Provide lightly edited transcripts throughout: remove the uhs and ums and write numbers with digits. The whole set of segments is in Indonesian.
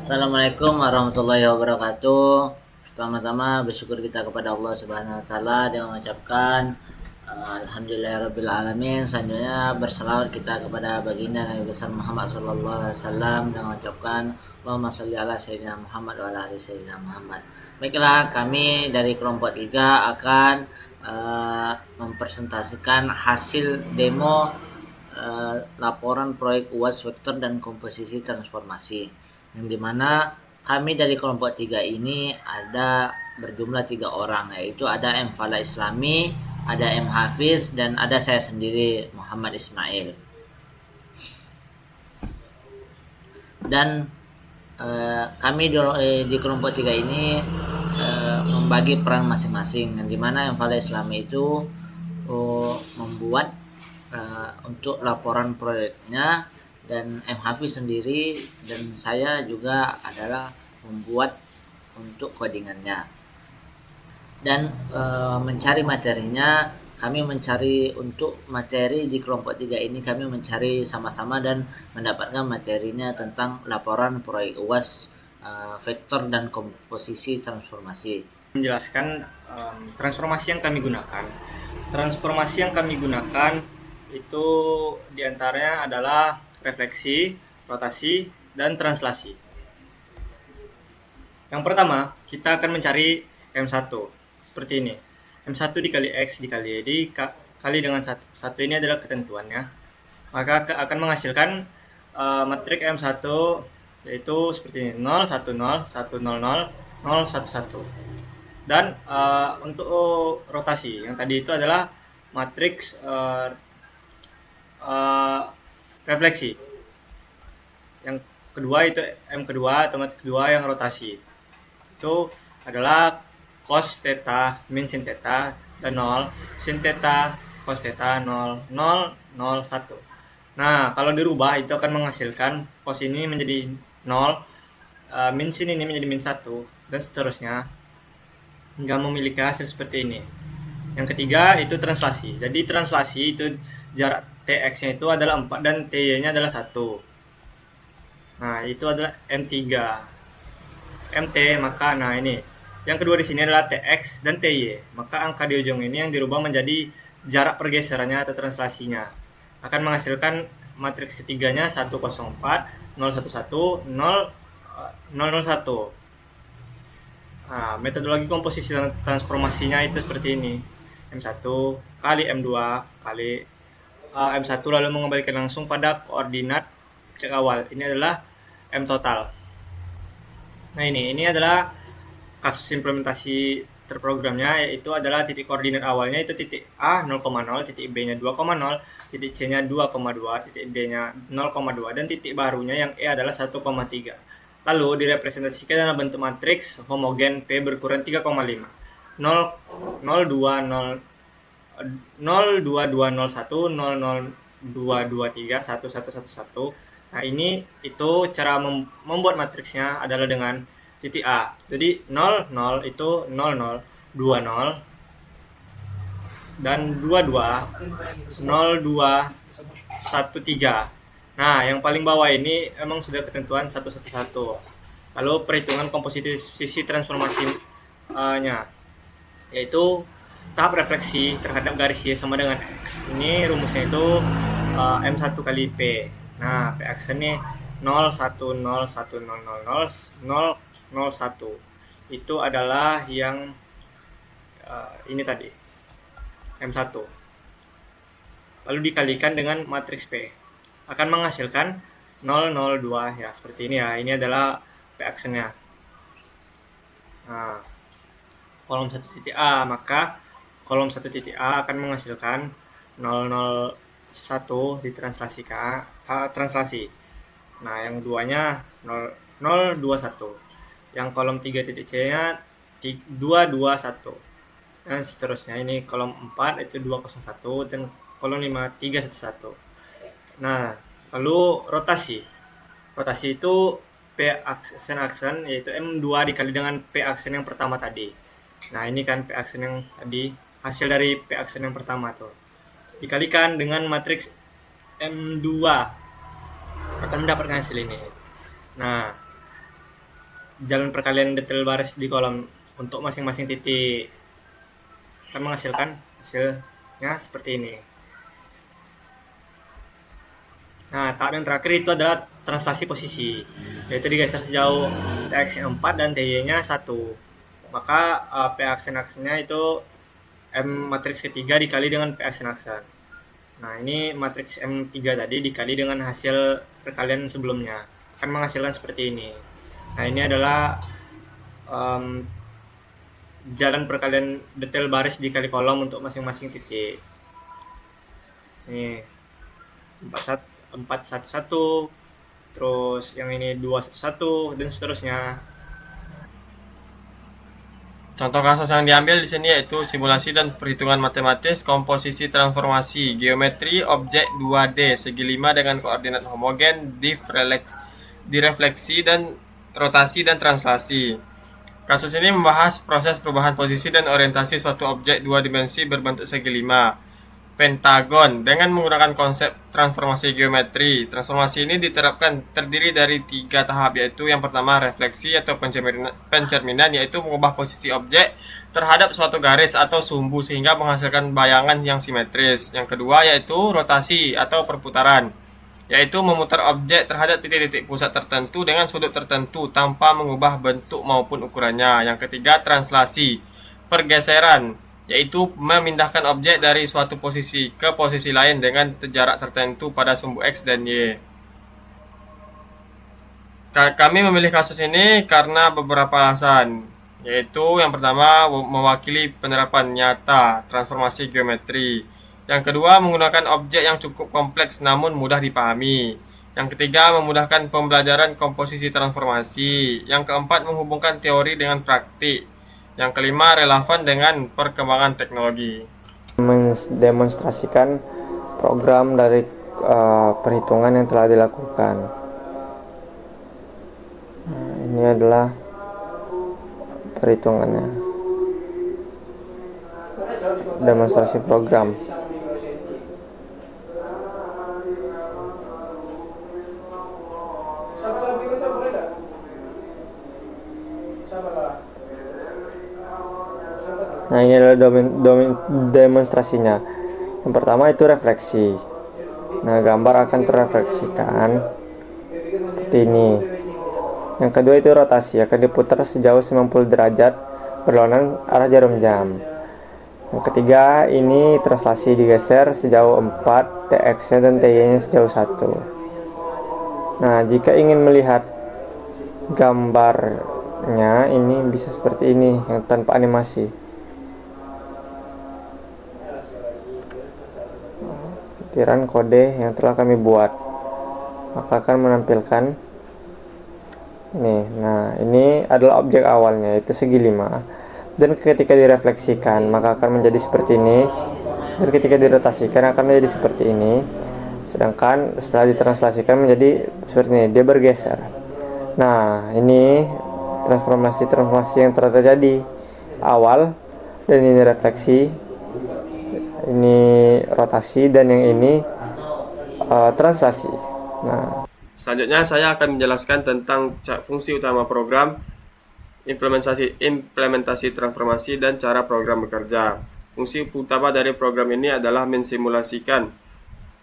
Assalamualaikum warahmatullahi wabarakatuh. Pertama-tama bersyukur kita kepada Allah Subhanahu wa taala dengan mengucapkan alhamdulillahirabbil alamin. Selanjutnya berselawat kita kepada baginda Nabi besar Muhammad sallallahu alaihi wasallam dengan mengucapkan Allahumma shalli ala sayyidina Muhammad wa ala ali sayyidina Muhammad. Baiklah, kami dari kelompok 3 akan mempresentasikan hasil demo laporan proyek UAS vektor dan komposisi transformasi, yang dimana kami dari kelompok 3 ini ada berjumlah 3 orang, yaitu ada M. Fala Islami, ada M. Hafiz, dan ada saya sendiri Muhammad Ismail. Dan kami di kelompok 3 ini membagi peran masing-masing, yang dimana M. Fala Islami itu membuat untuk laporan proyeknya, dan M. Hafiz sendiri dan saya juga adalah membuat untuk codingannya. Dan mencari materinya, kami mencari untuk materi di kelompok 3 ini, kami mencari sama-sama dan mendapatkan materinya tentang laporan proyek UAS vektor dan komposisi transformasi. Menjelaskan transformasi yang kami gunakan. Transformasi yang kami gunakan itu diantaranya adalah refleksi, rotasi, dan translasi. Yang pertama, kita akan mencari M1 seperti ini. M1 dikali X dikali Y dikali dengan 1. 1 ini adalah ketentuannya. Maka akan menghasilkan matriks M1 yaitu seperti ini: 0 1 0 1 0 0 0 1 1. Dan untuk rotasi yang tadi itu adalah matriks refleksi. Yang kedua itu M kedua atau matriks kedua yang rotasi. Itu adalah cos theta min sin theta dan 0, sin theta cos theta 0 0 0 1. Nah, kalau dirubah itu akan menghasilkan cos ini menjadi 0, min sin ini menjadi min 1, dan seterusnya hingga memiliki hasil seperti ini. Yang ketiga itu translasi. Jadi translasi itu jarak TX-nya itu adalah 4 dan TY-nya adalah 1. Nah, itu adalah M3. MT, maka nah ini. Yang kedua di sini adalah TX dan TY. Maka angka di ujung ini yang dirubah menjadi jarak pergeserannya atau translasinya. Akan menghasilkan matriks ketiganya 104 011 0 001. Nah, metodologi komposisi transformasinya itu seperti ini. M1 kali M2 kali M1 lalu mengembalikan langsung pada koordinat cek awal. Ini adalah M total. Nah, ini adalah kasus implementasi terprogramnya, yaitu adalah titik koordinat awalnya itu titik A 0,0, titik B-nya 2,0, titik C-nya 2,2, titik D-nya 0,2, dan titik barunya yang E adalah 1,3. Lalu direpresentasikan dalam bentuk matriks homogen P berukuran 3,5. 0, 02, 0, 02201 00223 1111. Nah, ini itu cara membuat matriksnya adalah dengan titik A. Jadi 00 itu 00, 20 dan 22 02 13. Nah, yang paling bawah ini emang sudah ketentuan 111. Lalu perhitungan komposisi transformasinya yaitu tahap refleksi terhadap garis Y sama dengan X. Ini rumusnya itu M1 kali P. Nah, Px ini 0 1 0 1 0 0 0 0 0 1. Itu adalah yang ini tadi M1. Lalu dikalikan dengan matriks P. Akan menghasilkan 002 ya, seperti ini ya. Ini adalah P-aksennya. Nah, kolom 1 titik A, maka kolom 1 titik A akan menghasilkan 001 ditranslasikan translasi. Nah, yang duanya 021. Yang kolom 3 titik C-nya 221. Dan seterusnya. Ini kolom 4 itu 201 dan kolom 5 311. Nah, lalu rotasi. Rotasi itu P aksen yaitu M2 dikali dengan P aksen yang pertama tadi. Nah, ini kan P aksen yang tadi, hasil dari P aksen yang pertama tuh. Dikalikan dengan matriks M2 akan mendapatkan hasil ini. Nah, jalan perkalian detail baris di kolom untuk masing-masing titik akan menghasilkan hasilnya seperti ini. Nah, tahap yang terakhir itu adalah translasi posisi, yaitu digeser sejauh TX 4 dan TY-nya 1. Maka P aksen-aksennya itu M matriks ketiga dikali dengan P aksen-aksen. Nah, ini matriks M3 tadi dikali dengan hasil perkalian sebelumnya. Akan menghasilkan seperti ini. Nah, ini adalah jalan perkalian detail baris dikali kolom untuk masing-masing titik. Nih, 411, terus yang ini 211 dan seterusnya. Contoh kasus yang diambil di sini yaitu simulasi dan perhitungan matematis komposisi transformasi geometri objek 2D segi 5 dengan koordinat homogen direfleksi dan rotasi dan translasi. Kasus ini membahas proses perubahan posisi dan orientasi suatu objek dua dimensi berbentuk segi 5 pentagon dengan menggunakan konsep transformasi geometri. Transformasi ini terdiri dari 3 tahap, yaitu yang pertama refleksi atau pencerminan, yaitu mengubah posisi objek terhadap suatu garis atau sumbu sehingga menghasilkan bayangan yang simetris. Yang kedua yaitu rotasi atau perputaran, yaitu memutar objek terhadap titik-titik pusat tertentu dengan sudut tertentu tanpa mengubah bentuk maupun ukurannya. Yang ketiga translasi, pergeseran, yaitu memindahkan objek dari suatu posisi ke posisi lain dengan jarak tertentu pada sumbu X dan Y. Kami memilih kasus ini karena beberapa alasan, yaitu yang pertama mewakili penerapan nyata transformasi geometri. Yang kedua menggunakan objek yang cukup kompleks namun mudah dipahami. Yang ketiga memudahkan pembelajaran komposisi transformasi. Yang keempat menghubungkan teori dengan praktik. Yang kelima relevan dengan perkembangan teknologi. Mendemonstrasikan program dari perhitungan yang telah dilakukan. Nah, ini adalah perhitungannya. Demonstrasi program. Nah, ini adalah demonstrasinya. Yang pertama itu refleksi. Nah, gambar akan terrefleksikan seperti ini. Yang kedua itu rotasi, akan diputar sejauh 90 derajat berlawanan arah jarum jam. Yang ketiga ini translasi, digeser sejauh 4 TX dan TY-nya sejauh 1. Nah, jika ingin melihat gambarnya ini bisa seperti ini yang tanpa animasi. Butiran kode yang telah kami buat, maka akan menampilkan ini. Nah, ini adalah objek awalnya, itu segi 5, dan ketika direfleksikan maka akan menjadi seperti ini, dan ketika dirotasikan akan menjadi seperti ini, sedangkan setelah ditranslasikan menjadi seperti ini, dia bergeser. Nah, ini transformasi yang telah terjadi awal, dan ini refleksi, ini rotasi, dan yang ini translasi. Nah, selanjutnya saya akan menjelaskan tentang fungsi utama program, implementasi transformasi, dan cara program bekerja. Fungsi utama dari program ini adalah mensimulasikan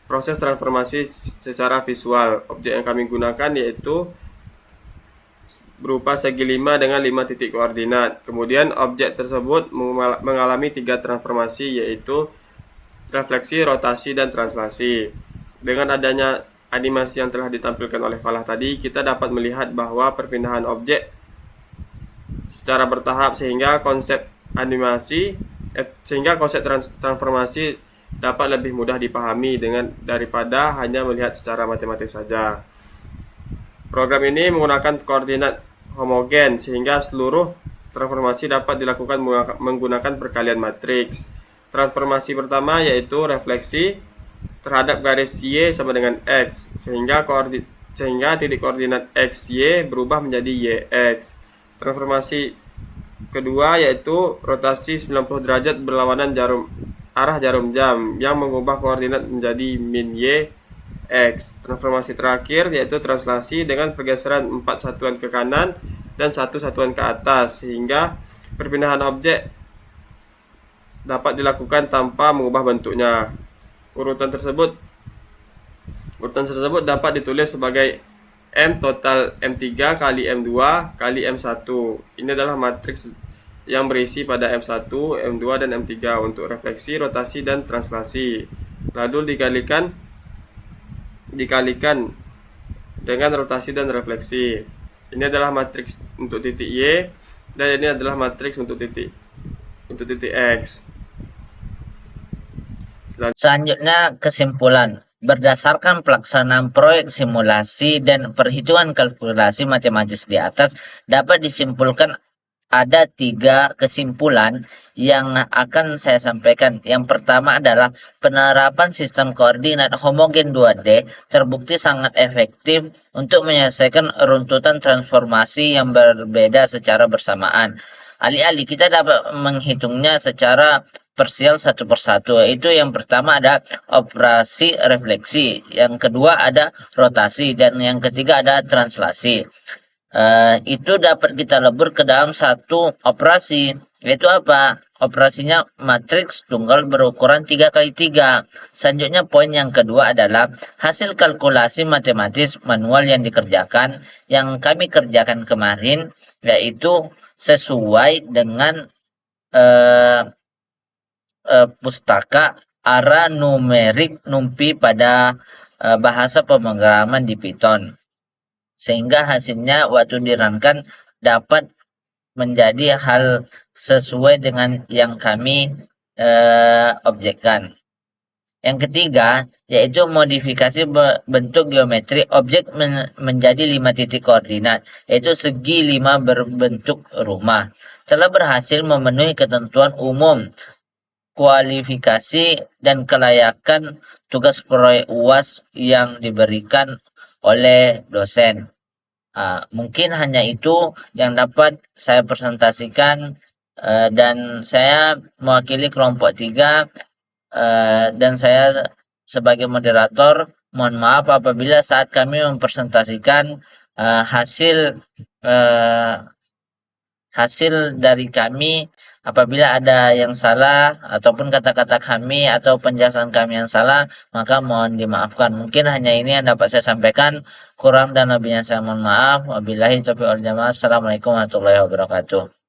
proses transformasi secara visual. Objek yang kami gunakan yaitu berupa segi 5 dengan 5 titik koordinat. Kemudian objek tersebut mengalami 3 transformasi, yaitu refleksi, rotasi, dan translasi. Dengan adanya animasi yang telah ditampilkan oleh Falah tadi, kita dapat melihat bahwa perpindahan objek secara bertahap sehingga konsep transformasi dapat lebih mudah dipahami daripada hanya melihat secara matematis saja. Program ini menggunakan koordinat homogen sehingga seluruh transformasi dapat dilakukan menggunakan perkalian matriks. Transformasi pertama yaitu refleksi terhadap garis Y sama dengan X, sehingga titik koordinat X, Y berubah menjadi YX. Transformasi kedua yaitu rotasi 90 derajat berlawanan arah jarum jam yang mengubah koordinat menjadi min Y, X. Transformasi terakhir yaitu translasi dengan pergeseran 4 satuan ke kanan dan satu satuan ke atas, sehingga perpindahan objek dapat dilakukan tanpa mengubah bentuknya. Urutan tersebut dapat ditulis sebagai M total M3 kali M2 kali M1. Ini adalah matriks yang berisi pada M1, M2, dan M3 untuk refleksi, rotasi, dan translasi. Lalu dikalikan dengan rotasi dan refleksi. Ini adalah matriks untuk titik Y, dan ini adalah matriks untuk titik X. Selanjutnya, kesimpulan. Berdasarkan pelaksanaan proyek simulasi dan perhitungan kalkulasi matematis di atas, dapat disimpulkan ada 3 kesimpulan yang akan saya sampaikan. Yang pertama adalah penerapan sistem koordinat homogen 2D terbukti sangat efektif untuk menyelesaikan runtutan transformasi yang berbeda secara bersamaan. Alih-alih kita dapat menghitungnya secara parsial satu persatu. Itu yang pertama ada operasi refleksi, yang kedua ada rotasi, dan yang ketiga ada translasi. Itu dapat kita lebur ke dalam satu operasi, yaitu apa? Operasinya matriks tunggal berukuran 3x3. Selanjutnya poin yang kedua adalah hasil kalkulasi matematis manual yang dikerjakan, yang kami kerjakan kemarin, yaitu sesuai dengan pustaka arah numerik NumPy pada bahasa pemrograman di Python, sehingga hasilnya waktu dirunkan dapat menjadi hal sesuai dengan yang kami objekkan. Yang ketiga, yaitu modifikasi bentuk geometri objek menjadi 5 titik koordinat, yaitu segi 5 berbentuk rumah. Telah berhasil memenuhi ketentuan umum kualifikasi dan kelayakan tugas proyek UAS yang diberikan oleh dosen. Mungkin hanya itu yang dapat saya presentasikan, dan saya mewakili kelompok 3, dan saya sebagai moderator mohon maaf apabila saat kami mempresentasikan hasil dari kami, apabila ada yang salah ataupun kata-kata kami atau penjelasan kami yang salah, maka mohon dimaafkan. Mungkin hanya ini yang dapat saya sampaikan. Kurang dan lebihnya saya mohon maaf. Wabillahi taufiq wal hidayah. Assalamualaikum warahmatullahi wabarakatuh.